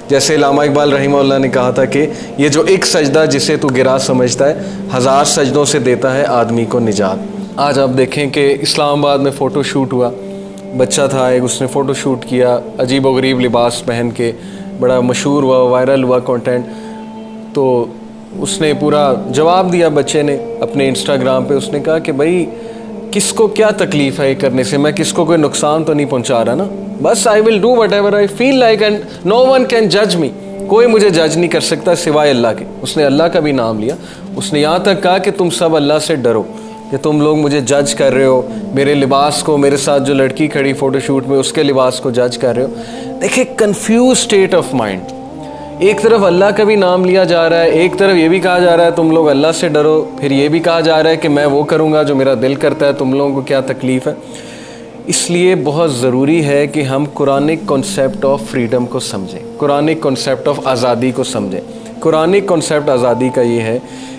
جیسے علامہ اقبال رحمہ اللہ نے کہا تھا کہ یہ جو ایک سجدہ جسے تو گرا سمجھتا ہے 1000 سجدوں سے دیتا ہے آدمی کو نجات۔ آج آپ دیکھیں کہ اسلام آباد میں فوٹو شوٹ ہوا، بچہ تھا ایک، اس نے فوٹو شوٹ کیا عجیب و غریب لباس پہن کے، بڑا مشہور ہوا، وائرل ہوا کنٹینٹ، تو اس نے پورا جواب دیا بچے نے اپنے انسٹاگرام پہ۔ اس نے کہا کہ بھائی کس کو کیا تکلیف ہے یہ کرنے سے، میں کس کو کوئی نقصان تو نہیں پہنچا رہا نا، بس I will do whatever I feel like and no one can judge me، کوئی مجھے جج نہیں کر سکتا سوائے اللہ کے۔ اس نے اللہ کا بھی نام لیا، اس نے یہاں تک کہا کہ تم سب اللہ سے ڈرو کہ تم لوگ مجھے جج کر رہے ہو، میرے لباس کو، میرے ساتھ جو لڑکی کھڑی فوٹو شوٹ میں اس کے لباس کو جج کر رہے ہو۔ دیکھیں کنفیوز اسٹیٹ آف مائنڈ، ایک طرف اللہ کا بھی نام لیا جا رہا ہے، ایک طرف یہ بھی کہا جا رہا ہے تم لوگ اللہ سے ڈرو، پھر یہ بھی کہا جا رہا ہے کہ میں وہ کروں گا جو میرا دل کرتا ہے، تم لوگوں کو کیا تکلیف ہے۔ اس لیے بہت ضروری ہے کہ ہم قرآنک کنسیپٹ آف فریڈم کو سمجھیں، قرآنک کنسیپٹ آف آزادی کو سمجھیں۔ قرآنک کنسیپٹ آزادی کا یہ ہے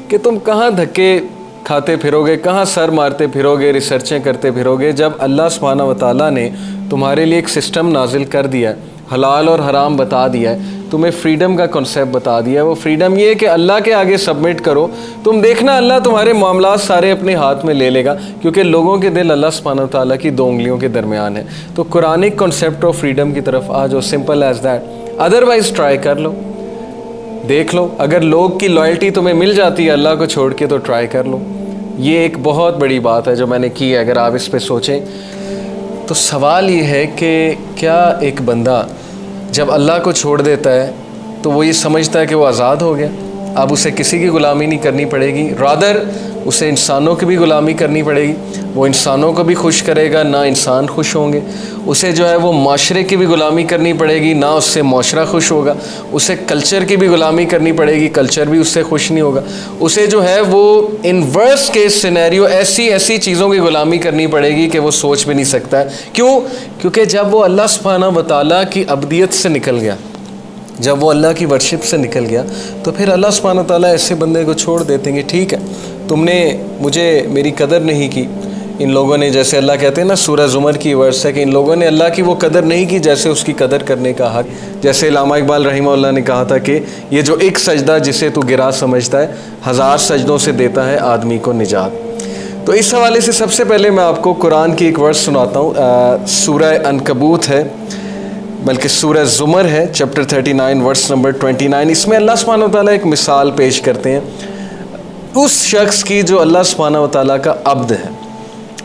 کہ تم کہاں دھکے کھاتے پھرو گے، کہاں سر مارتے پھرو گے، ریسرچیں کرتے پھرو گے، جب اللہ سبحانہ و تعالیٰ نے تمہارے لیے ایک سسٹم نازل کر دیا ہے، حلال اور حرام بتا دیا ہے، تمہیں فریڈم کا کنسیپٹ بتا دیا ہے۔ وہ فریڈم یہ ہے کہ اللہ کے آگے سبمٹ کرو، تم دیکھنا اللہ تمہارے معاملات سارے اپنے ہاتھ میں لے لے گا، کیونکہ لوگوں کے دل اللہ سبحانہ و تعالیٰ کی 2 انگلیوں کے درمیان ہے۔ تو قرآنک کنسیپٹ آف فریڈم کی طرف آ جاؤ، simple as that. Otherwise try کر لو، دیکھ لو، اگر لوگ کی لائلٹی تمہیں مل جاتی ہے اللہ کو چھوڑ کے تو ٹرائی کر لو۔ یہ ایک بہت بڑی بات ہے جو میں نے کی ہے، اگر آپ اس پہ سوچیں تو سوال یہ ہے کہ کیا ایک بندہ جب اللہ کو چھوڑ دیتا ہے تو وہ یہ سمجھتا ہے کہ وہ آزاد ہو گیا، اب اسے کسی کی غلامی نہیں کرنی پڑے گی، رادر اسے انسانوں کی بھی غلامی کرنی پڑے گی، وہ انسانوں کو بھی خوش کرے گا، نہ انسان خوش ہوں گے، اسے جو ہے وہ معاشرے کی بھی غلامی کرنی پڑے گی، نہ اس سے معاشرہ خوش ہوگا، اسے کلچر کی بھی غلامی کرنی پڑے گی، کلچر بھی اس سے خوش نہیں ہوگا، اسے جو ہے وہ ان ورسٹ کیس سینیریو ایسی چیزوں کی غلامی کرنی پڑے گی کہ وہ سوچ بھی نہیں سکتا ہے۔ کیوں؟ کیونکہ جب وہ اللہ سبحانہ و تعالیٰ کی عبدیت سے نکل گیا، جب وہ اللہ کی ورشپ سے نکل گیا، تو پھر اللہ سبحانہ تعالیٰ ایسے بندے کو چھوڑ دیتے ہیں کہ ٹھیک ہے تم نے مجھے میری قدر نہیں کی، ان لوگوں نے، جیسے اللہ کہتے ہیں نا سورہ زمر کی ورس ہے کہ ان لوگوں نے اللہ کی وہ قدر نہیں کی جیسے اس کی قدر کرنے کا حق۔ جیسے علامہ اقبال رحمہ اللہ نے کہا تھا کہ یہ جو ایک سجدہ جسے تو گرا سمجھتا ہے 1000 سجدوں سے دیتا ہے آدمی کو نجات۔ تو اس حوالے سے سب سے پہلے میں آپ کو قرآن کی ایک ورس سناتا ہوں، سورہ عنکبوت ہے، بلکہ سورہ زمر ہے، چیپٹر 39 ورس نمبر 29۔ اس میں اللہ سبحانہ و تعالیٰ ایک مثال پیش کرتے ہیں اس شخص کی جو اللہ سبحانہ و تعالیٰ کا عبد ہے،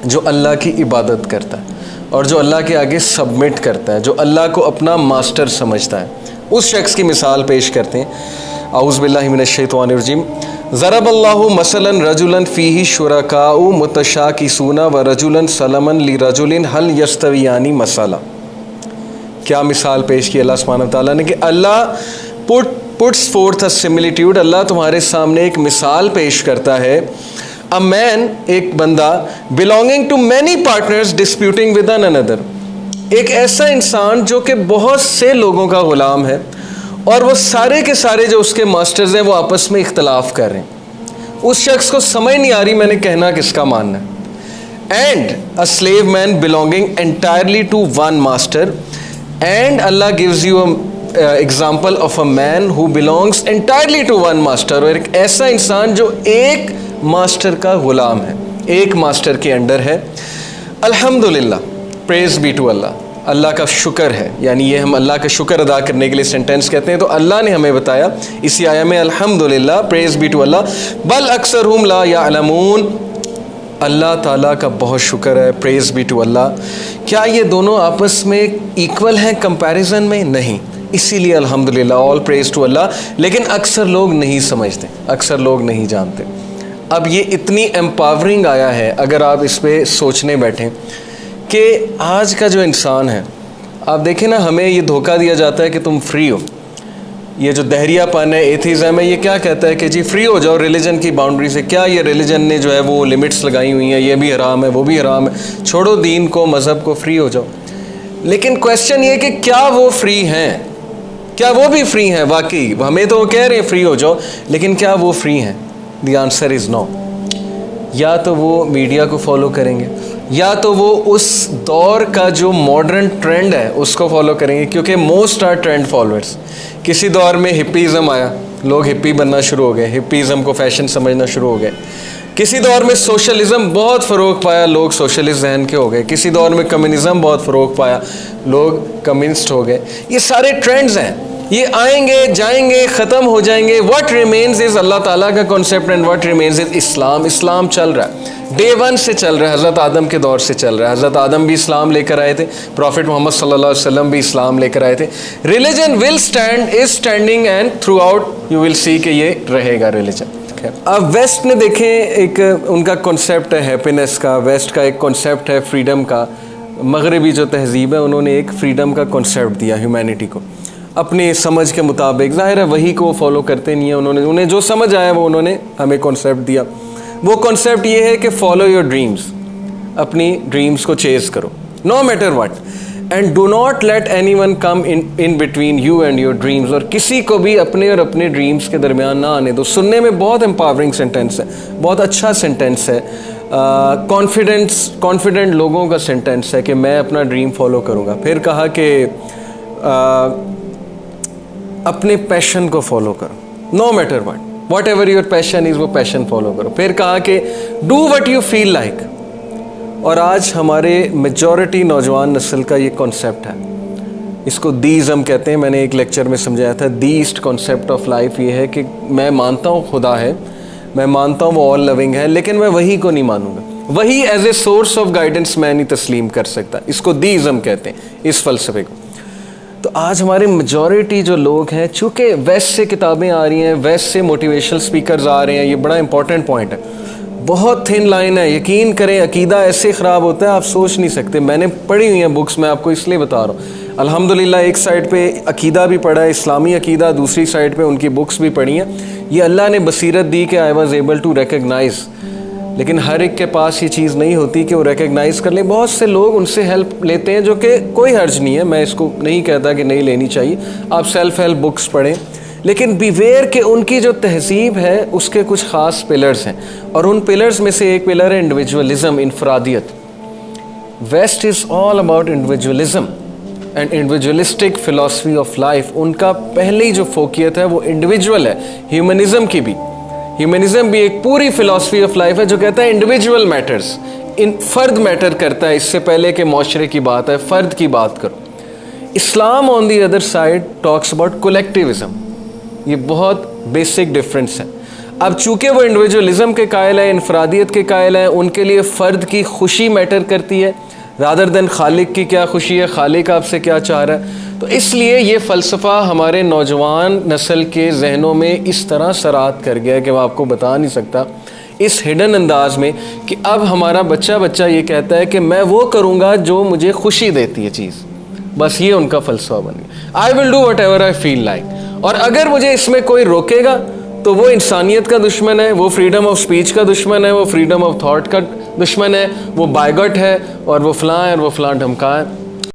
جو اللہ کی عبادت کرتا ہے اور جو اللہ کے آگے سبمٹ کرتا ہے، جو اللہ کو اپنا ماسٹر سمجھتا ہے، اس شخص کی مثال پیش کرتے ہیں۔ اعوذ باللہ من الشیطان الرجیم۔ ضرب اللہ مثلا رجلا فیہ شرکاء متشاکسون ورجلا سلما لرجل هل یستویان مثلا۔ کیا مثال پیش کی اللہ سبحانہ تعالیٰ نے کہ اللہ puts forth a similitude، اللہ تمہارے سامنے ایک مثال پیش کرتا ہے۔ a man، ایک بندہ، belonging to many partners disputing with another، ایک ایسا انسان جو کہ بہت سے لوگوں کا غلام ہے اور وہ سارے کے سارے جو اس کے ماسٹرز ہیں وہ آپس میں اختلاف کر رہے ہیں، اس شخص کو سمجھ نہیں آ رہی میں نے کہنا کس کا ماننا ہے۔ and a slave man belonging entirely to one master، and Allah gives you an example of a man who belongs entirely to one master، اور ایک ایسا انسان جو ایک ماسٹر کا غلام ہے، ایک ماسٹر کے انڈر ہے۔ الحمدللہ، praise be to اللہ، اللہ کا شکر ہے، یعنی یہ ہم اللہ کا شکر ادا کرنے کے لیے سینٹینس کہتے ہیں، تو اللہ نے ہمیں بتایا اسی آیہ میں الحمدللہ، praise be to اللہ، بل اکثرہم لا یعلمون، اللہ تعالیٰ کا بہت شکر ہے، پریز بی ٹو اللہ۔ کیا یہ دونوں آپس میں ایکول ہیں کمپیریزن میں؟ نہیں، اسی لیے الحمدللہ، آل پریز ٹو اللہ، لیکن اکثر لوگ نہیں سمجھتے، اکثر لوگ نہیں جانتے۔ اب یہ اتنی امپاورنگ آیا ہے اگر آپ اس پہ سوچنے بیٹھیں کہ آج کا جو انسان ہے، آپ دیکھیں نا، ہمیں یہ دھوکہ دیا جاتا ہے کہ تم فری ہو، یہ جو دہریہ پن ہے، ایتھیزم ہے، یہ کیا کہتا ہے کہ جی فری ہو جاؤ ریلیجن کی باؤنڈری سے، کیا یہ ریلیجن نے جو ہے وہ لمٹس لگائی ہوئی ہیں، یہ بھی حرام ہے وہ بھی حرام ہے، چھوڑو دین کو، مذہب کو، فری ہو جاؤ۔ لیکن کویسچن یہ کہ کیا وہ فری ہیں؟ کیا وہ بھی فری ہیں واقعی؟ ہمیں تو وہ کہہ رہے ہیں فری ہو جاؤ، لیکن کیا وہ فری ہیں؟ دی آنسر از نو۔ یا تو وہ میڈیا کو فالو کریں گے، یا تو وہ اس دور کا جو ماڈرن ٹرینڈ ہے اس کو فالو کریں گے، کیونکہ موسٹ آر ٹرینڈ فالوورس. کسی دور میں ہپیزم آیا، لوگ ہپی بننا شروع ہو گئے، ہپیزم کو فیشن سمجھنا شروع ہو گئے. کسی دور میں سوشلزم بہت فروغ پایا، لوگ سوشلسٹ ذہن کے ہو گئے. کسی دور میں کمیونزم بہت فروغ پایا، لوگ کمیونسٹ ہو گئے. یہ سارے ٹرینڈز ہیں، یہ آئیں گے جائیں گے ختم ہو جائیں گے. واٹ ریمینز از اللہ تعالیٰ کا کانسیپٹ اینڈ واٹ ریمینز از اسلام. اسلام چل رہا ہے، ڈے ون سے چل رہا ہے، حضرت آدم کے دور سے چل رہا ہے. حضرت آدم بھی اسلام لے کر آئے تھے، پروفٹ محمد صلی اللہ علیہ وسلم بھی اسلام لے کر آئے تھے. Religion will stand, is standing and throughout you will see کہ یہ رہے گا ریلیجن. اب ویسٹ نے دیکھیں ایک ان کا کنسیپٹ ہے ہیپینس کا، ویسٹ کا ایک کنسیپٹ ہے فریڈم کا. مغربی جو تہذیب ہے انہوں نے ایک فریڈم کا کنسیپٹ دیا ہیومینٹی کو اپنی سمجھ کے مطابق. ظاہر ہے وہی کو وہ فالو کرتے نہیں ہیں، انہیں جو سمجھ آیا وہ انہوں نے ہمیں کنسیپٹ دیا. وہ کنسیپٹ یہ ہے کہ فالو یور ڈریمز، اپنی ڈریمز کو چیز کرو no matter what, and do not let any one come in between you and your dreams. اور کسی کو بھی اپنے اور اپنے ڈریمز کے درمیان نہ آنے دو. سننے میں بہت امپاورنگ سینٹینس ہے، بہت اچھا سینٹینس ہے، کانفیڈنٹ لوگوں کا سینٹینس ہے کہ میں اپنا ڈریم فالو کروں گا. پھر کہا کہ اپنے پیشن کو فالو کرو no matter whatever your passion is, وہ پیشن فالو کرو. پھر کہا کہ do what you feel like. اور آج ہمارے میجورٹی نوجوان نسل کا یہ کانسیپٹ ہے، اس کو دیزم کہتے ہیں. میں نے ایک لیکچر میں سمجھایا تھا دیسٹ کانسیپٹ آف لائف یہ ہے کہ میں مانتا ہوں خدا ہے، میں مانتا ہوں وہ آل لونگ ہے، لیکن میں وہی کو نہیں مانوں گا، وہی as a source of guidance میں نہیں تسلیم کر سکتا. اس کو دیزم کہتے ہیں، اس فلسفے کو. تو آج ہمارے میجورٹی جو لوگ ہیں، چونکہ ویسٹ سے کتابیں آ رہی ہیں، ویسٹ سے موٹیویشنل سپیکرز آ رہے ہیں، یہ بڑا امپورٹنٹ پوائنٹ ہے، بہت تھن لائن ہے. یقین کریں عقیدہ ایسے خراب ہوتا ہے آپ سوچ نہیں سکتے. میں نے پڑھی ہوئی ہیں بکس، میں آپ کو اس لیے بتا رہا ہوں. الحمدللہ ایک سائڈ پہ عقیدہ بھی پڑھا ہے، اسلامی عقیدہ، دوسری سائڈ پہ ان کی بکس بھی پڑھی ہیں. یہ اللہ نے بصیرت دی کہ I was able to recognise, لیکن ہر ایک کے پاس یہ چیز نہیں ہوتی کہ وہ ریکگنائز کر لیں. بہت سے لوگ ان سے ہیلپ لیتے ہیں، جو کہ کوئی حرج نہیں ہے، میں اس کو نہیں کہتا کہ نہیں لینی چاہیے. آپ سیلف ہیلپ بکس پڑھیں، لیکن بیویئر کہ ان کی جو تہذیب ہے اس کے کچھ خاص پلرز ہیں، اور ان پلرز میں سے ایک پلر ہے انڈیویجولزم، انفرادیت. West is all about individualism and individualistic philosophy of life. ان کا پہلی جو فوکیت ہے وہ انڈیویجول ہے. ہیومنزم کی بھی، ہیومنزم بھی ایک پوری فلاسفی آف لائف ہے جو کہتا ہے انڈیویجول میٹرز، فرد میٹر کرتا ہے، اس سے پہلے کہ معاشرے کی بات ہے فرد کی بات کرو. Islam on the other side talks about collectivism. یہ بہت بیسک ڈفرینس ہے. اب چونکہ وہ انڈیویجولزم کے قائل ہے، انفرادیت کے قائل ہے، ان کے لیے فرد کی خوشی میٹر کرتی ہے رادر دین خالق کی کیا خوشی ہے، خالق آپ سے کیا چاہ رہا ہے. تو اس لیے یہ فلسفہ ہمارے نوجوان نسل کے ذہنوں میں اس طرح سرات کر گیا ہے کہ میں آپ کو بتا نہیں سکتا، اس ہڈن انداز میں کہ اب ہمارا بچہ یہ کہتا ہے کہ میں وہ کروں گا جو مجھے خوشی دیتی ہے چیز. بس یہ ان کا فلسفہ بن گیا. I will do whatever I feel like, اور اگر مجھے اس میں کوئی روکے گا تو وہ انسانیت کا دشمن ہے، وہ فریڈم آف سپیچ کا دشمن ہے، وہ فریڈم آف تھاٹ کا دشمن ہے، وہ بائیگٹ ہے، اور وہ فلاں ہے اور وہ فلاں ڈھمکا ہے.